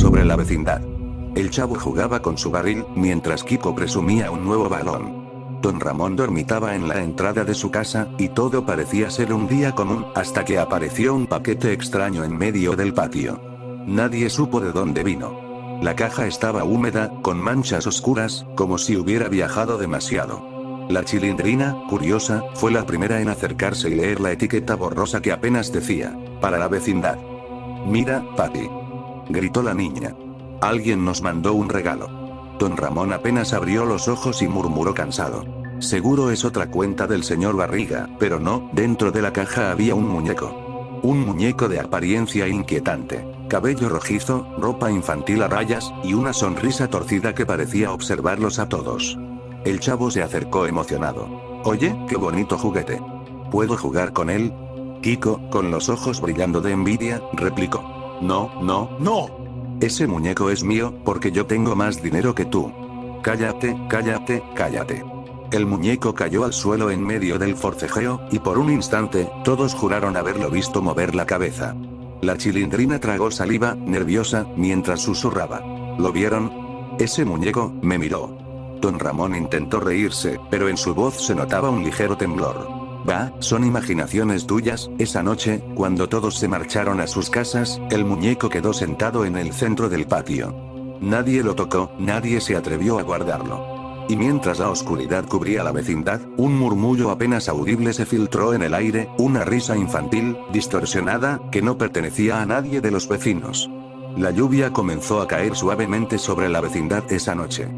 sobre la vecindad. El chavo jugaba con su barril, mientras Kiko presumía un nuevo balón. Don Ramón dormitaba en la entrada de su casa, y todo parecía ser un día común, hasta que apareció un paquete extraño en medio del patio. Nadie supo de dónde vino. La caja estaba húmeda, con manchas oscuras, como si hubiera viajado demasiado. La Chilindrina, curiosa, fue la primera en acercarse y leer la etiqueta borrosa que apenas decía: para la vecindad. «Mira, papi», gritó la niña. «Alguien nos mandó un regalo». Don Ramón apenas abrió los ojos y murmuró cansado: «Seguro es otra cuenta del señor Barriga», pero no, dentro de la caja había un muñeco. Un muñeco de apariencia inquietante. Cabello rojizo, ropa infantil a rayas, y una sonrisa torcida que parecía observarlos a todos. El chavo se acercó emocionado. «Oye, qué bonito juguete. ¿Puedo jugar con él?». Kiko, con los ojos brillando de envidia, replicó: «No, no, no. Ese muñeco es mío, porque yo tengo más dinero que tú». «Cállate, cállate, cállate». El muñeco cayó al suelo en medio del forcejeo, y por un instante, todos juraron haberlo visto mover la cabeza. La Chilindrina tragó saliva, nerviosa, mientras susurraba: «¿Lo vieron? Ese muñeco me miró». Don Ramón intentó reírse, pero en su voz se notaba un ligero temblor. «Va, son imaginaciones tuyas». Esa noche, cuando todos se marcharon a sus casas, el muñeco quedó sentado en el centro del patio. Nadie lo tocó, nadie se atrevió a guardarlo. Y mientras la oscuridad cubría la vecindad, un murmullo apenas audible se filtró en el aire, una risa infantil, distorsionada, que no pertenecía a nadie de los vecinos. La lluvia comenzó a caer suavemente sobre la vecindad esa noche.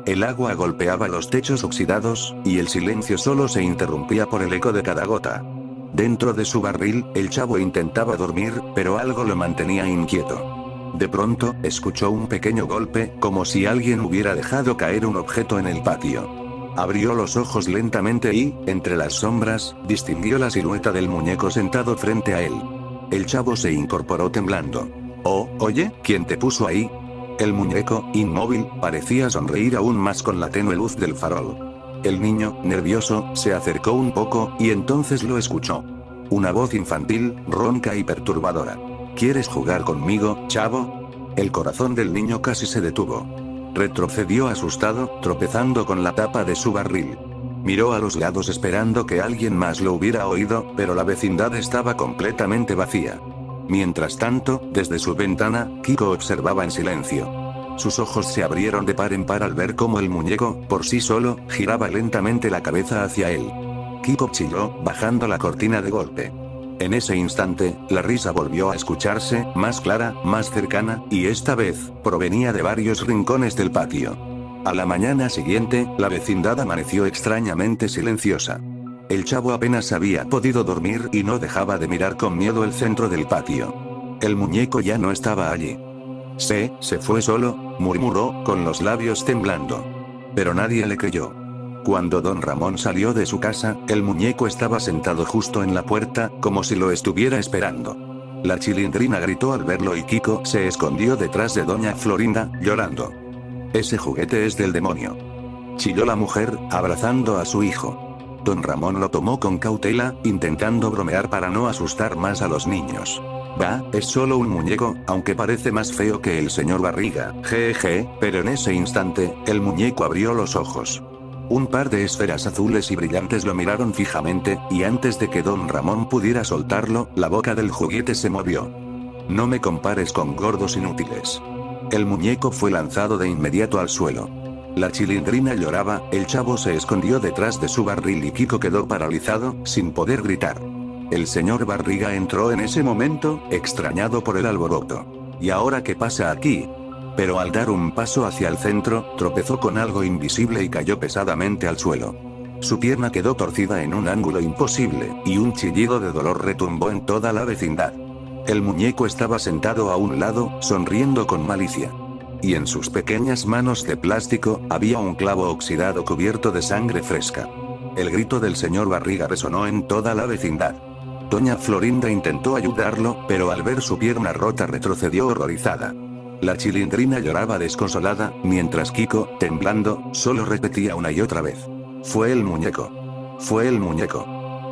El agua golpeaba los techos oxidados, y el silencio solo se interrumpía por el eco de cada gota. Dentro de su barril, el chavo intentaba dormir, pero algo lo mantenía inquieto. De pronto, escuchó un pequeño golpe, como si alguien hubiera dejado caer un objeto en el patio. Abrió los ojos lentamente y, entre las sombras, distinguió la silueta del muñeco sentado frente a él. El chavo se incorporó temblando. «Oh, oye, ¿quién te puso ahí?». El muñeco, inmóvil, parecía sonreír aún más con la tenue luz del farol. El niño, nervioso, se acercó un poco, y entonces lo escuchó. Una voz infantil, ronca y perturbadora. «¿Quieres jugar conmigo, chavo?». El corazón del niño casi se detuvo. Retrocedió asustado, tropezando con la tapa de su barril. Miró a los lados esperando que alguien más lo hubiera oído, pero la vecindad estaba completamente vacía. Mientras tanto, desde su ventana, Kiko observaba en silencio. Sus ojos se abrieron de par en par al ver cómo el muñeco, por sí solo, giraba lentamente la cabeza hacia él. Kiko chilló, bajando la cortina de golpe. En ese instante, la risa volvió a escucharse, más clara, más cercana, y esta vez, provenía de varios rincones del patio. A la mañana siguiente, la vecindad amaneció extrañamente silenciosa. El chavo apenas había podido dormir y no dejaba de mirar con miedo el centro del patio. El muñeco ya no estaba allí. Se fue solo», murmuró, con los labios temblando. Pero nadie le creyó. Cuando don Ramón salió de su casa, el muñeco estaba sentado justo en la puerta, como si lo estuviera esperando. La Chilindrina gritó al verlo y Kiko se escondió detrás de doña Florinda, llorando. «Ese juguete es del demonio», chilló la mujer, abrazando a su hijo. Don Ramón lo tomó con cautela, intentando bromear para no asustar más a los niños. «Va, es solo un muñeco, aunque parece más feo que el señor Barriga, jeje», pero en ese instante, el muñeco abrió los ojos. Un par de esferas azules y brillantes lo miraron fijamente, y antes de que don Ramón pudiera soltarlo, la boca del juguete se movió. «No me compares con gordos inútiles». El muñeco fue lanzado de inmediato al suelo. La Chilindrina lloraba, el chavo se escondió detrás de su barril y Kiko quedó paralizado, sin poder gritar. El señor Barriga entró en ese momento, extrañado por el alboroto. «¿Y ahora qué pasa aquí?». Pero al dar un paso hacia el centro, tropezó con algo invisible y cayó pesadamente al suelo. Su pierna quedó torcida en un ángulo imposible, y un chillido de dolor retumbó en toda la vecindad. El muñeco estaba sentado a un lado, sonriendo con malicia. Y en sus pequeñas manos de plástico, había un clavo oxidado cubierto de sangre fresca. El grito del señor Barriga resonó en toda la vecindad. Doña Florinda intentó ayudarlo, pero al ver su pierna rota retrocedió horrorizada. La Chilindrina lloraba desconsolada, mientras Kiko, temblando, solo repetía una y otra vez: «Fue el muñeco. Fue el muñeco».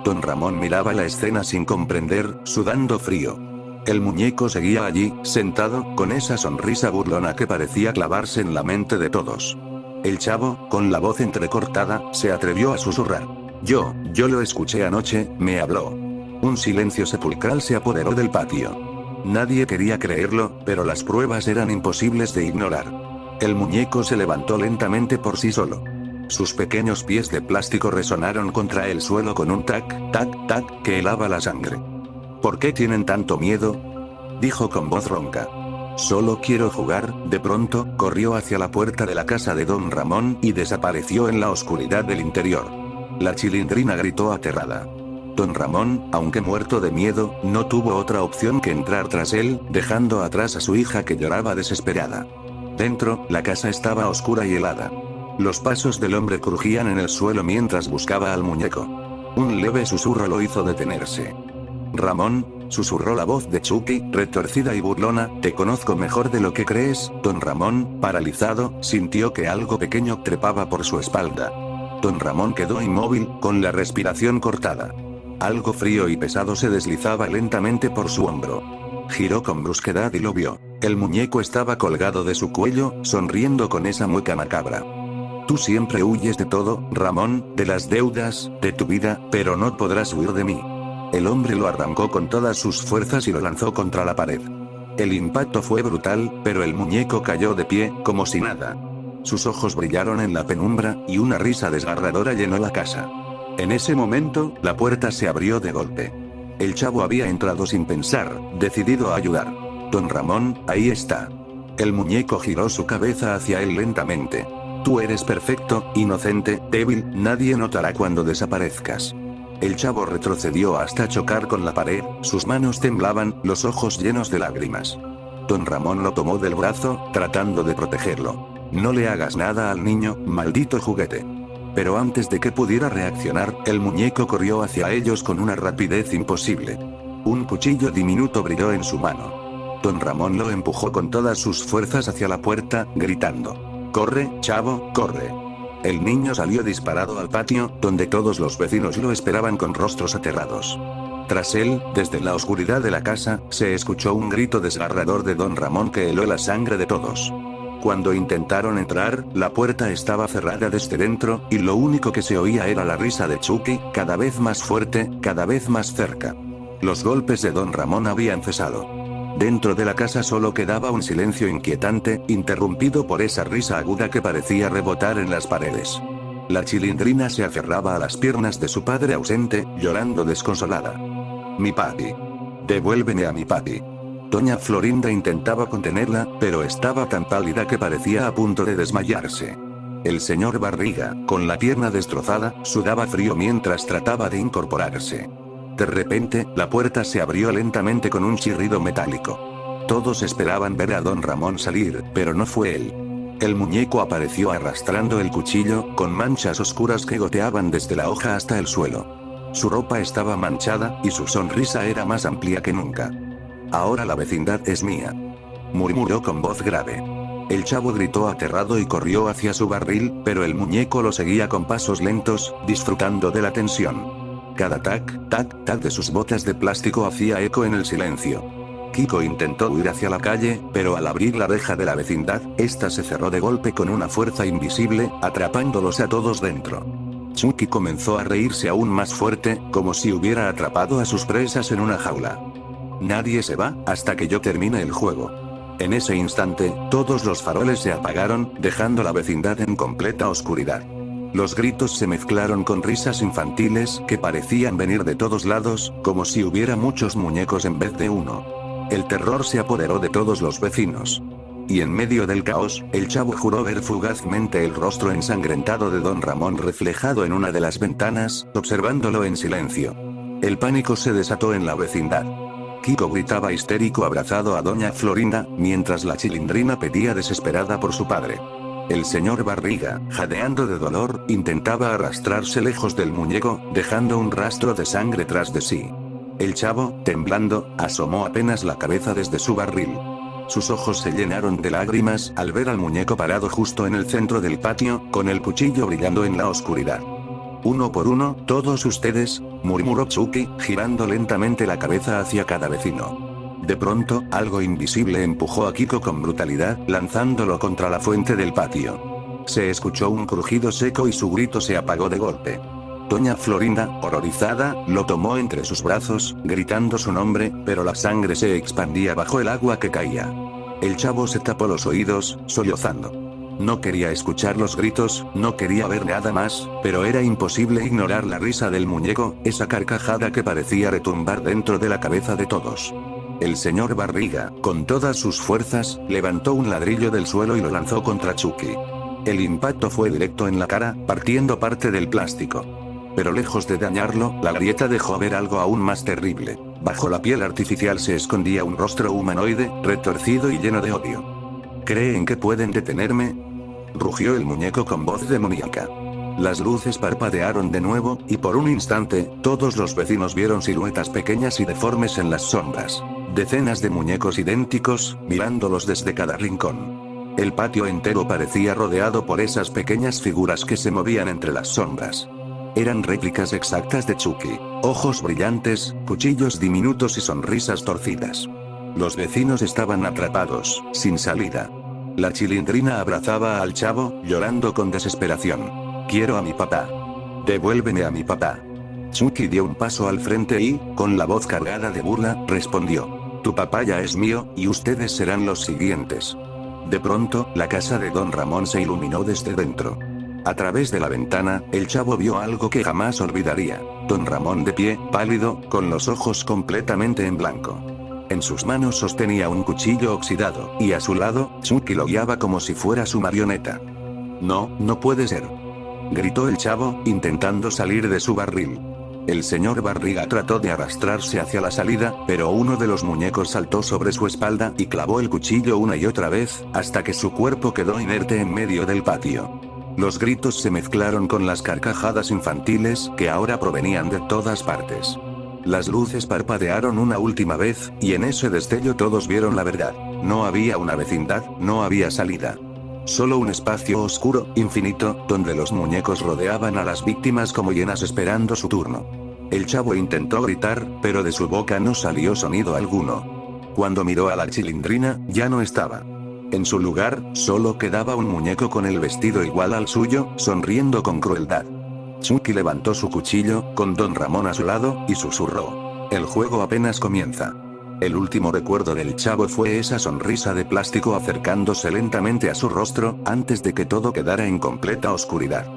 Don Ramón miraba la escena sin comprender, sudando frío. El muñeco seguía allí, sentado, con esa sonrisa burlona que parecía clavarse en la mente de todos. El chavo, con la voz entrecortada, se atrevió a susurrar. Yo lo escuché anoche, me habló. Un silencio sepulcral se apoderó del patio. Nadie quería creerlo, pero las pruebas eran imposibles de ignorar. El muñeco se levantó lentamente por sí solo. Sus pequeños pies de plástico resonaron contra el suelo con un tac, tac, tac, que helaba la sangre. ¿Por qué tienen tanto miedo?, dijo con voz ronca. Solo quiero jugar. De pronto, corrió hacia la puerta de la casa de don Ramón y desapareció en la oscuridad del interior. La Chilindrina gritó aterrada. Don Ramón, aunque muerto de miedo, no tuvo otra opción que entrar tras él, dejando atrás a su hija que lloraba desesperada. Dentro, la casa estaba oscura y helada. Los pasos del hombre crujían en el suelo mientras buscaba al muñeco. Un leve susurro lo hizo detenerse. Ramón, susurró la voz de Chucky, retorcida y burlona, te conozco mejor de lo que crees. Don Ramón, paralizado, sintió que algo pequeño trepaba por su espalda. Don Ramón quedó inmóvil, con la respiración cortada. Algo frío y pesado se deslizaba lentamente por su hombro. Giró con brusquedad y lo vio. El muñeco estaba colgado de su cuello, sonriendo con esa mueca macabra. Tú siempre huyes de todo, Ramón, de las deudas, de tu vida, pero no podrás huir de mí. El hombre lo arrancó con todas sus fuerzas y lo lanzó contra la pared. El impacto fue brutal, pero el muñeco cayó de pie, como si nada. Sus ojos brillaron en la penumbra, y una risa desgarradora llenó la casa. En ese momento, la puerta se abrió de golpe. El chavo había entrado sin pensar, decidido a ayudar. Don Ramón, ahí está. El muñeco giró su cabeza hacia él lentamente. Tú eres perfecto, inocente, débil, nadie notará cuando desaparezcas. El chavo retrocedió hasta chocar con la pared, sus manos temblaban, los ojos llenos de lágrimas. Don Ramón lo tomó del brazo, tratando de protegerlo. No le hagas nada al niño, maldito juguete. Pero antes de que pudiera reaccionar, el muñeco corrió hacia ellos con una rapidez imposible. Un cuchillo diminuto brilló en su mano. Don Ramón lo empujó con todas sus fuerzas hacia la puerta, gritando. ¡Corre, chavo, corre! El niño salió disparado al patio, donde todos los vecinos lo esperaban con rostros aterrados. Tras él, desde la oscuridad de la casa, se escuchó un grito desgarrador de don Ramón que heló la sangre de todos. Cuando intentaron entrar, la puerta estaba cerrada desde dentro, y lo único que se oía era la risa de Chucky, cada vez más fuerte, cada vez más cerca. Los golpes de don Ramón habían cesado. Dentro de la casa solo quedaba un silencio inquietante, interrumpido por esa risa aguda que parecía rebotar en las paredes. La Chilindrina se aferraba a las piernas de su padre ausente, llorando desconsolada. Mi papi. Devuélveme a mi papi. Doña Florinda intentaba contenerla, pero estaba tan pálida que parecía a punto de desmayarse. El señor Barriga, con la pierna destrozada, sudaba frío mientras trataba de incorporarse. De repente, la puerta se abrió lentamente con un chirrido metálico. Todos esperaban ver a don Ramón salir, pero no fue él. El muñeco apareció arrastrando el cuchillo, con manchas oscuras que goteaban desde la hoja hasta el suelo. Su ropa estaba manchada, y su sonrisa era más amplia que nunca. Ahora la vecindad es mía, murmuró con voz grave. El chavo gritó aterrado y corrió hacia su barril, pero el muñeco lo seguía con pasos lentos, disfrutando de la tensión. Cada tac, tac, tac de sus botas de plástico hacía eco en el silencio. Kiko intentó huir hacia la calle, pero al abrir la reja de la vecindad, esta se cerró de golpe con una fuerza invisible, atrapándolos a todos dentro. Chucky comenzó a reírse aún más fuerte, como si hubiera atrapado a sus presas en una jaula. Nadie se va, hasta que yo termine el juego. En ese instante, todos los faroles se apagaron, dejando la vecindad en completa oscuridad. Los gritos se mezclaron con risas infantiles que parecían venir de todos lados, como si hubiera muchos muñecos en vez de uno. El terror se apoderó de todos los vecinos. Y en medio del caos, el chavo juró ver fugazmente el rostro ensangrentado de don Ramón reflejado en una de las ventanas, observándolo en silencio. El pánico se desató en la vecindad. Kiko gritaba histérico abrazado a doña Florinda, mientras la Chilindrina pedía desesperada por su padre. El señor Barriga, jadeando de dolor, intentaba arrastrarse lejos del muñeco, dejando un rastro de sangre tras de sí. El chavo, temblando, asomó apenas la cabeza desde su barril. Sus ojos se llenaron de lágrimas al ver al muñeco parado justo en el centro del patio, con el cuchillo brillando en la oscuridad. Uno por uno, todos ustedes, murmuró Chucky, girando lentamente la cabeza hacia cada vecino. De pronto, algo invisible empujó a Kiko con brutalidad, lanzándolo contra la fuente del patio. Se escuchó un crujido seco y su grito se apagó de golpe. Doña Florinda, horrorizada, lo tomó entre sus brazos, gritando su nombre, pero la sangre se expandía bajo el agua que caía. El chavo se tapó los oídos, sollozando. No quería escuchar los gritos, no quería ver nada más, pero era imposible ignorar la risa del muñeco, esa carcajada que parecía retumbar dentro de la cabeza de todos. El señor Barriga, con todas sus fuerzas, levantó un ladrillo del suelo y lo lanzó contra Chucky. El impacto fue directo en la cara, partiendo parte del plástico. Pero lejos de dañarlo, la grieta dejó ver algo aún más terrible. Bajo la piel artificial se escondía un rostro humanoide, retorcido y lleno de odio. ¿Creen que pueden detenerme?, rugió el muñeco con voz demoníaca. Las luces parpadearon de nuevo, y por un instante, todos los vecinos vieron siluetas pequeñas y deformes en las sombras. Decenas de muñecos idénticos, mirándolos desde cada rincón. El patio entero parecía rodeado por esas pequeñas figuras que se movían entre las sombras. Eran réplicas exactas de Chucky, ojos brillantes, cuchillos diminutos y sonrisas torcidas. Los vecinos estaban atrapados, sin salida. La Chilindrina abrazaba al chavo, llorando con desesperación. «Quiero a mi papá. Devuélveme a mi papá». Chucky dio un paso al frente y, con la voz cargada de burla, respondió: «Tu papá ya es mío, y ustedes serán los siguientes». De pronto, la casa de Don Ramón se iluminó desde dentro. A través de la ventana, el chavo vio algo que jamás olvidaría. Don Ramón de pie, pálido, con los ojos completamente en blanco. En sus manos sostenía un cuchillo oxidado, y a su lado, Chucky lo guiaba como si fuera su marioneta. «No, no puede ser», gritó el chavo, intentando salir de su barril. El señor Barriga trató de arrastrarse hacia la salida, pero uno de los muñecos saltó sobre su espalda y clavó el cuchillo una y otra vez, hasta que su cuerpo quedó inerte en medio del patio. Los gritos se mezclaron con las carcajadas infantiles, que ahora provenían de todas partes. Las luces parpadearon una última vez, y en ese destello todos vieron la verdad. No había una vecindad, no había salida. Solo un espacio oscuro, infinito, donde los muñecos rodeaban a las víctimas como hienas esperando su turno. El chavo intentó gritar, pero de su boca no salió sonido alguno. Cuando miró a la Chilindrina, ya no estaba. En su lugar, solo quedaba un muñeco con el vestido igual al suyo, sonriendo con crueldad. Chucky levantó su cuchillo, con Don Ramón a su lado, y susurró: «El juego apenas comienza». El último recuerdo del chavo fue esa sonrisa de plástico acercándose lentamente a su rostro, antes de que todo quedara en completa oscuridad.